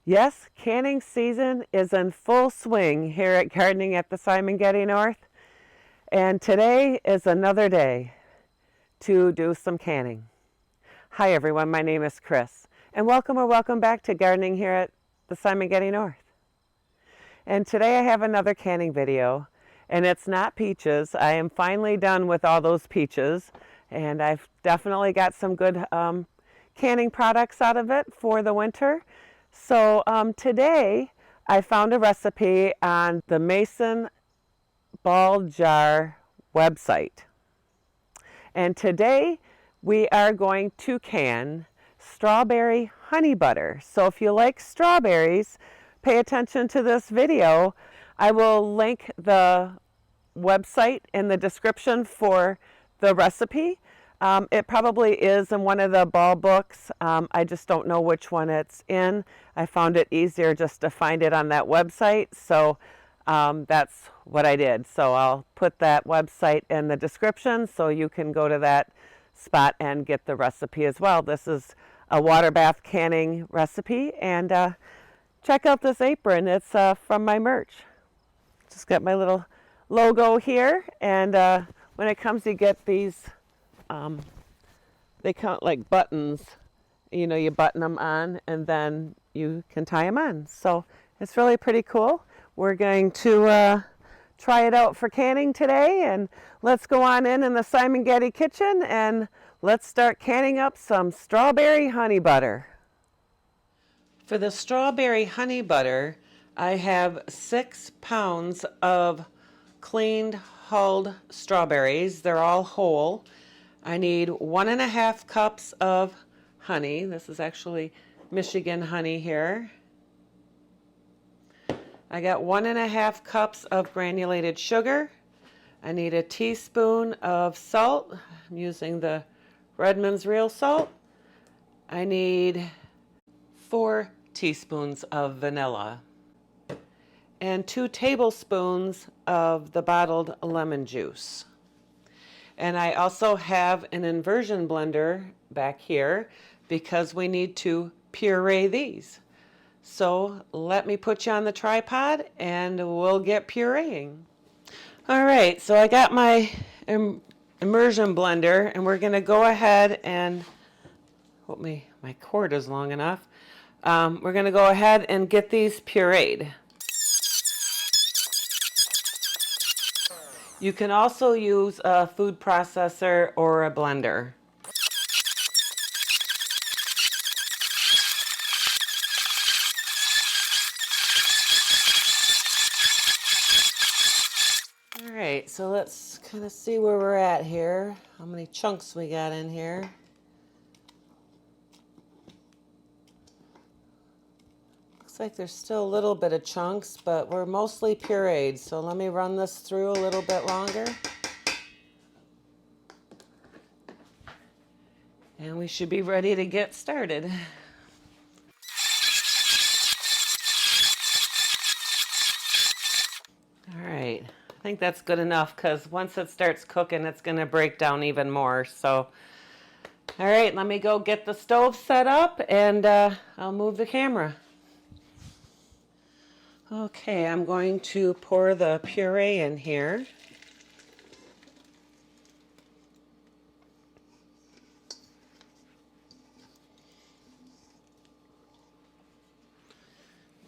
Yes, canning season is in full swing here at Gardening at the Simon Getty North, and today is another day to do some canning. Hi everyone, my name is Chris, and welcome back to Gardening here at the Simon Getty North. And today I have another canning video, and it's not peaches. I am finally done with all those peaches, and I've definitely got some good canning products out of it for the winter. So today I found a recipe on the Mason Ball Jar website. And today we are going to can strawberry honey butter. So if you like strawberries, pay attention to this video. I will link the website in the description for the recipe. It probably is in one of the ball books. I just don't know which one it's in. I found it easier just to find it on that website, so that's what I did. So I'll put that website in the description so you can go to that spot and get the recipe as well. This is a water bath canning recipe, and check out this apron. It's from my merch. Just got my little logo here, and when it comes to get these, they count like buttons. You know, you button them on and then you can tie them on. So it's really pretty cool. We're going to try it out for canning today, and let's go on in the Simon Getty kitchen and let's start canning up some strawberry honey butter. For the strawberry honey butter, I have 6 pounds of cleaned hulled strawberries. They're all whole. I need 1.5 cups of honey. This is actually Michigan honey here. I got 1.5 cups of granulated sugar. I need a teaspoon of salt. I'm using the Redmond's real salt. I need 4 teaspoons of vanilla and 2 tablespoons of the bottled lemon juice. And I also have an inversion blender back here because we need to puree these. So let me put you on the tripod and we'll get pureeing. All right, so I got my immersion blender, and we're gonna go ahead and, hope my cord is long enough. We're gonna go ahead and get these pureed. You can also use a food processor or a blender. All right, so let's kind of see where we're at here, how many chunks we got in here. Looks like there's still a little bit of chunks, but we're mostly pureed, so let me run this through a little bit longer. And we should be ready to get started. All right, I think that's good enough because once it starts cooking, it's going to break down even more. So, all right, let me go get the stove set up, and I'll move the camera. Okay, I'm going to pour the puree in here.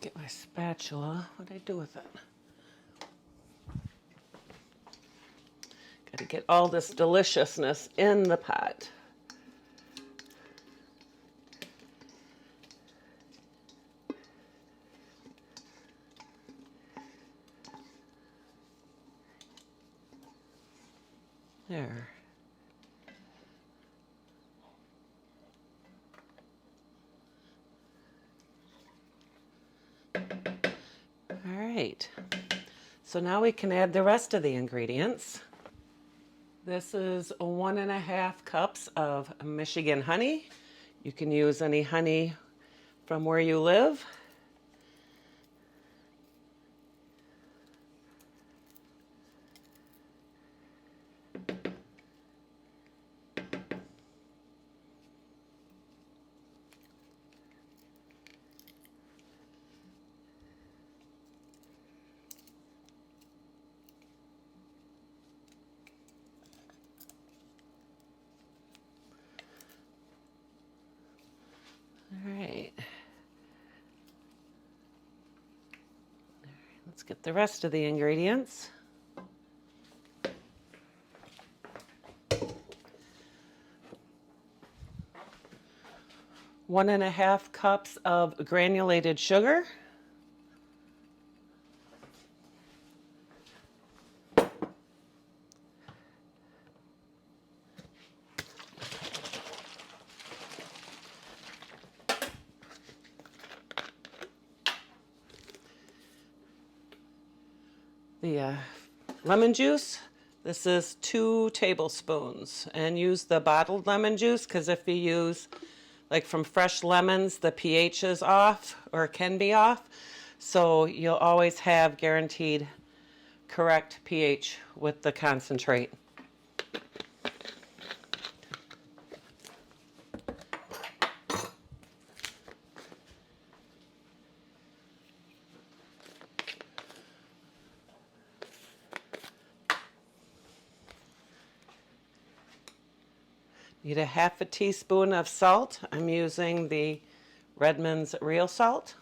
Get my spatula. What did I do with it? Got to get all this deliciousness in the pot. There. All right. So now we can add the rest of the ingredients. This is 1.5 cups of Michigan honey. You can use any honey from where you live. Let's get the rest of the ingredients. One and a half cups of granulated sugar. The lemon juice, this is 2 tablespoons, and use the bottled lemon juice because if you use like from fresh lemons, the pH is off or can be off, so you'll always have guaranteed correct pH with the concentrate. Need a half a teaspoon of salt. I'm using the Redmond's real salt.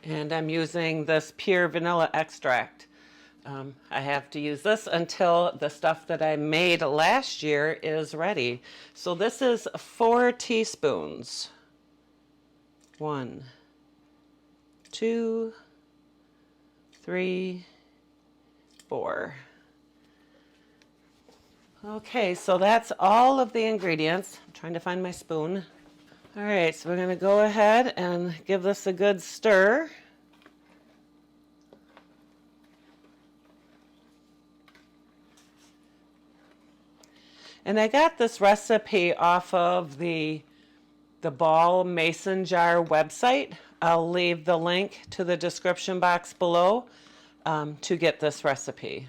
And I'm using this pure vanilla extract. I have to use this until the stuff that I made last year is ready. So this is 4 teaspoons. 1, 2, 3, 4. Okay, so that's all of the ingredients. I'm trying to find my spoon. All right, so we're going to go ahead and give this a good stir. And I got this recipe off of the Ball Mason Jar website. I'll leave the link to the description box below to get this recipe.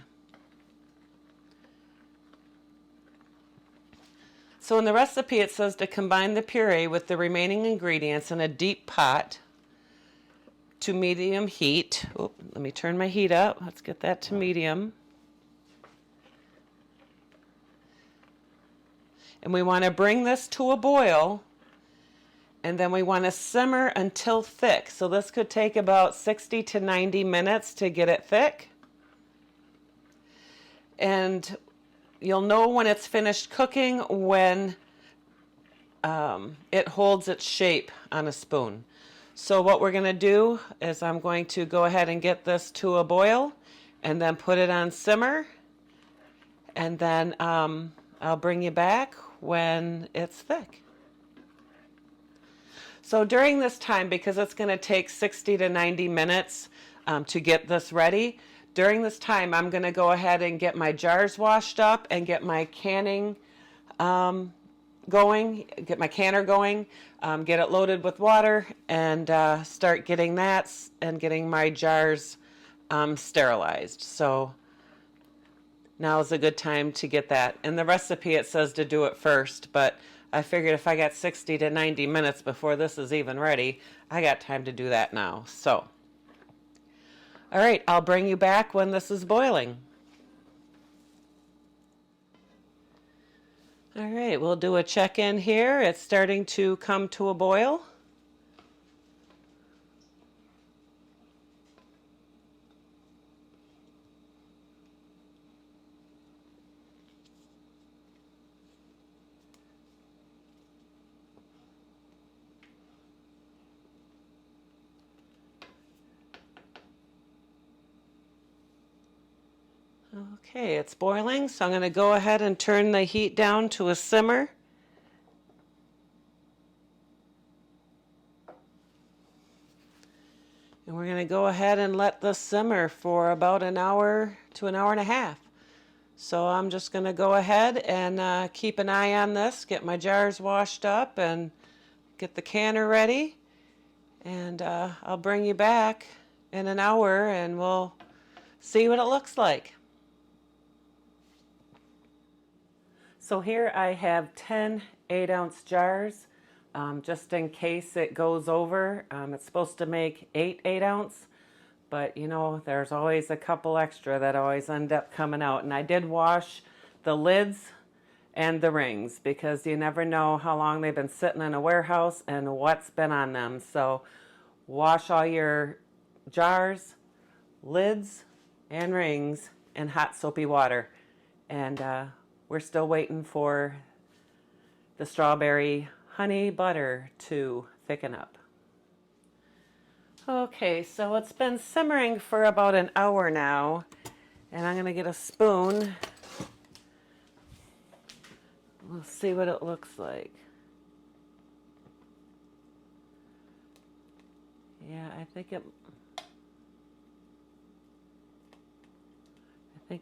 So in the recipe it says to combine the puree with the remaining ingredients in a deep pot to medium heat. Oh, let me turn my heat up. Let's get that to medium. And we want to bring this to a boil, and then we want to simmer until thick. So this could take about 60 to 90 minutes to get it thick. And you'll know when it's finished cooking when it holds its shape on a spoon. So what we're going to do is I'm going to go ahead and get this to a boil and then put it on simmer. And then I'll bring you back when it's thick. So during this time, because it's going to take 60 to 90 minutes to get this ready, during this time I'm going to go ahead and get my jars washed up and get my canning going, get my canner going, get it loaded with water, and start getting that and getting my jars sterilized. So now is a good time to get that. In the recipe it says to do it first, but I figured if I got 60 to 90 minutes before this is even ready, I got time to do that now. So, all right, I'll bring you back when this is boiling. All right, we'll do a check-in here. It's starting to come to a boil. Okay, it's boiling, so I'm going to go ahead and turn the heat down to a simmer. And we're going to go ahead and let this simmer for about an hour to an hour and a half. So I'm just going to go ahead and keep an eye on this, get my jars washed up and get the canner ready. And I'll bring you back in an hour and we'll see what it looks like. So here I have 10 8-ounce jars, just in case it goes over. It's supposed to make 8 8-ounce, but you know, there's always a couple extra that always end up coming out. And I did wash the lids and the rings, because you never know how long they've been sitting in a warehouse and what's been on them. So wash all your jars, lids, and rings in hot soapy water. And we're still waiting for the strawberry honey butter to thicken up. Okay, so it's been simmering for about an hour now, and I'm going to get a spoon. We'll see what it looks like. Yeah, I think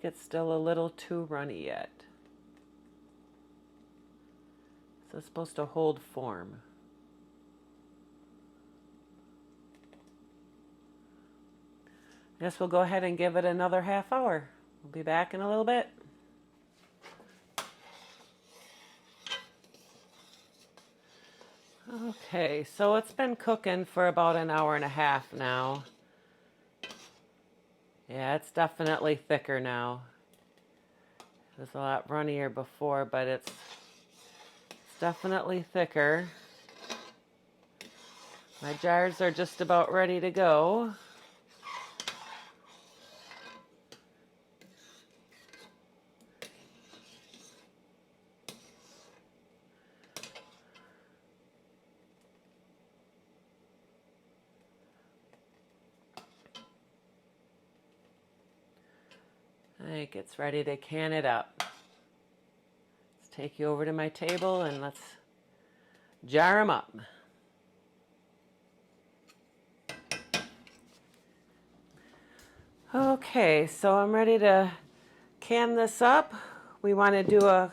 it's still a little too runny yet. So it's supposed to hold form. I guess we'll go ahead and give it another half hour. We'll be back in a little bit. Okay, so it's been cooking for about an hour and a half now. Yeah, it's definitely thicker now. It was a lot runnier before, but it's definitely thicker. My jars are just about ready to go. I think it's ready to can it up. Let's take you over to my table and let's jar them up. Okay, so I'm ready to can this up. We want to do a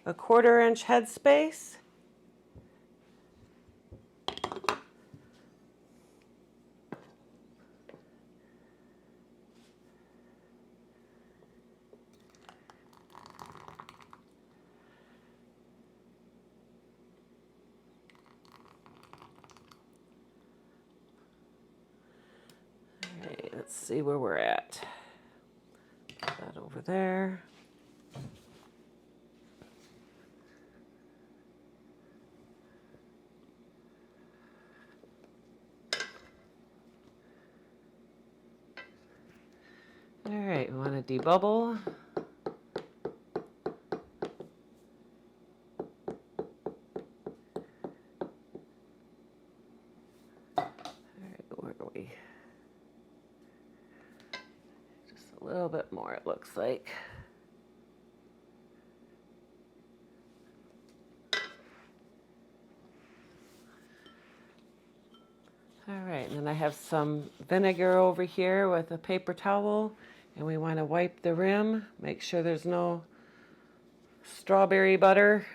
1/4 inch headspace. All right, let's see where we're at. Put that over there. All right, we want to debubble. All right, where are we? Just a little bit more, it looks like. All right, and then I have some vinegar over here with a paper towel, and we want to wipe the rim, make sure there's no strawberry butter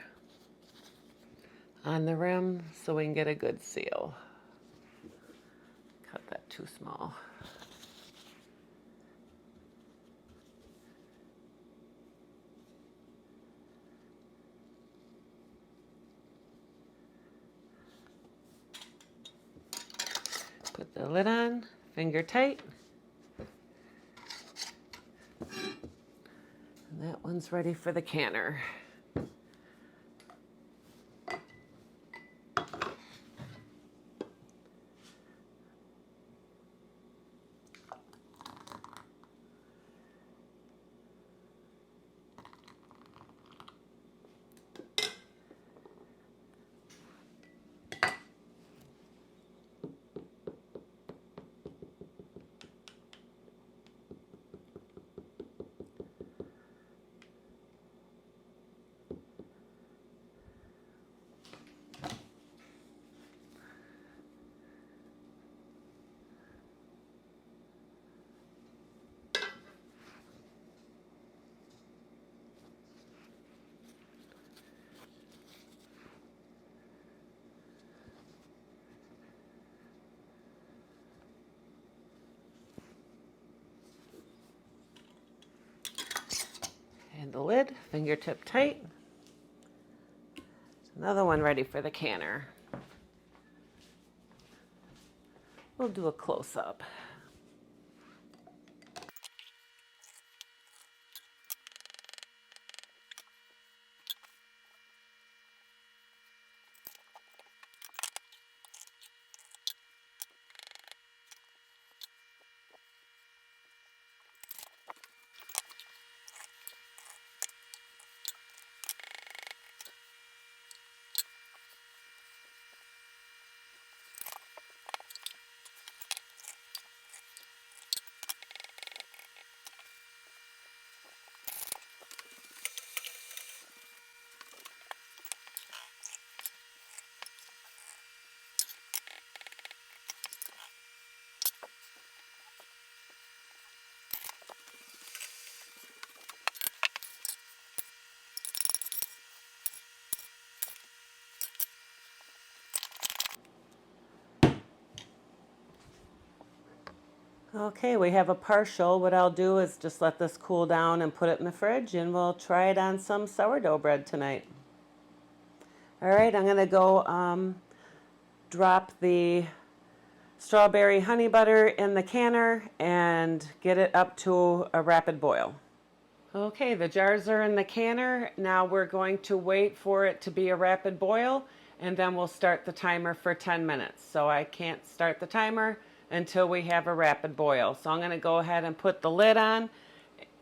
on the rim so we can get a good seal. Cut that too small. Put the lid on, finger tight. And that one's ready for the canner. And the lid, fingertip tight. Another one ready for the canner. We'll do a close-up. Okay, we have a partial. What I'll do is just let this cool down and put it in the fridge, and we'll try it on some sourdough bread tonight. All right, I'm going to go drop the strawberry honey butter in the canner and get it up to a rapid boil. Okay, the jars are in the canner. Now we're going to wait for it to be a rapid boil, and then we'll start the timer for 10 minutes. So I can't start the timer until we have a rapid boil. So I'm going to go ahead and put the lid on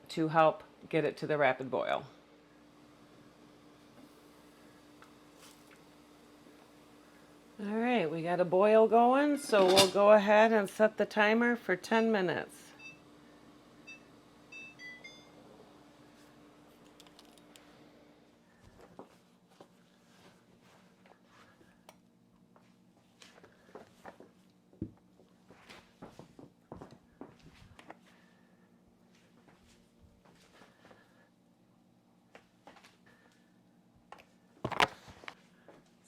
to help get it to the rapid boil. All right, we got a boil going, so we'll go ahead and set the timer for 10 minutes.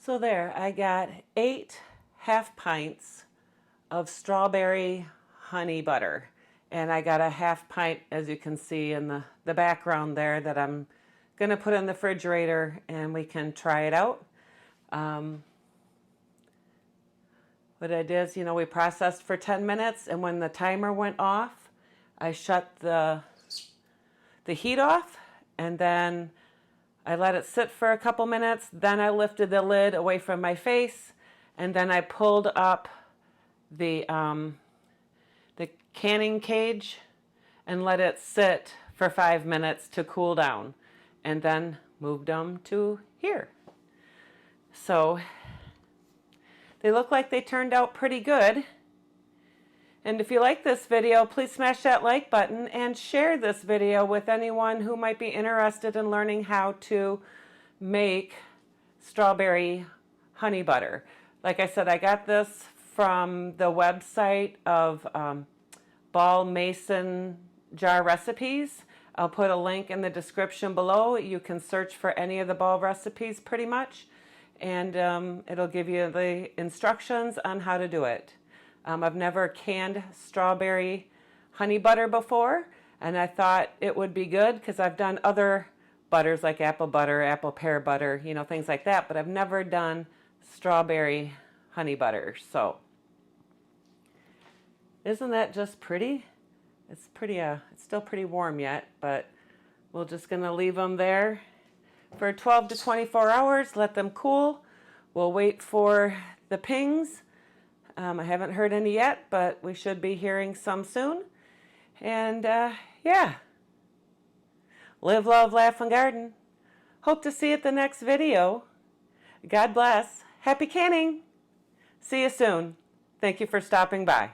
So there, I got 8 half pints of strawberry honey butter. And I got a half pint, as you can see in the background there, that I'm going to put in the refrigerator and we can try it out. What I did is, we processed for 10 minutes, and when the timer went off, I shut the heat off, and then I let it sit for a couple minutes. Then I lifted the lid away from my face, and then I pulled up the canning cage and let it sit for 5 minutes to cool down, and then moved them to here. So they look like they turned out pretty good. And if you like this video, please smash that like button and share this video with anyone who might be interested in learning how to make strawberry honey butter. Like I said, I got this from the website of Ball Mason Jar Recipes. I'll put a link in the description below. You can search for any of the Ball recipes pretty much, and it'll give you the instructions on how to do it. I've never canned strawberry honey butter before, and I thought it would be good because I've done other butters like apple butter, apple pear butter, things like that, but I've never done strawberry honey butter. So isn't that just pretty? It's pretty, it's still pretty warm yet, but we're just gonna leave them there for 12 to 24 hours, let them cool. We'll wait for the pings. I haven't heard any yet, but we should be hearing some soon. And yeah, live, love, laugh, and garden. Hope to see you at the next video. God bless. Happy canning. See you soon. Thank you for stopping by.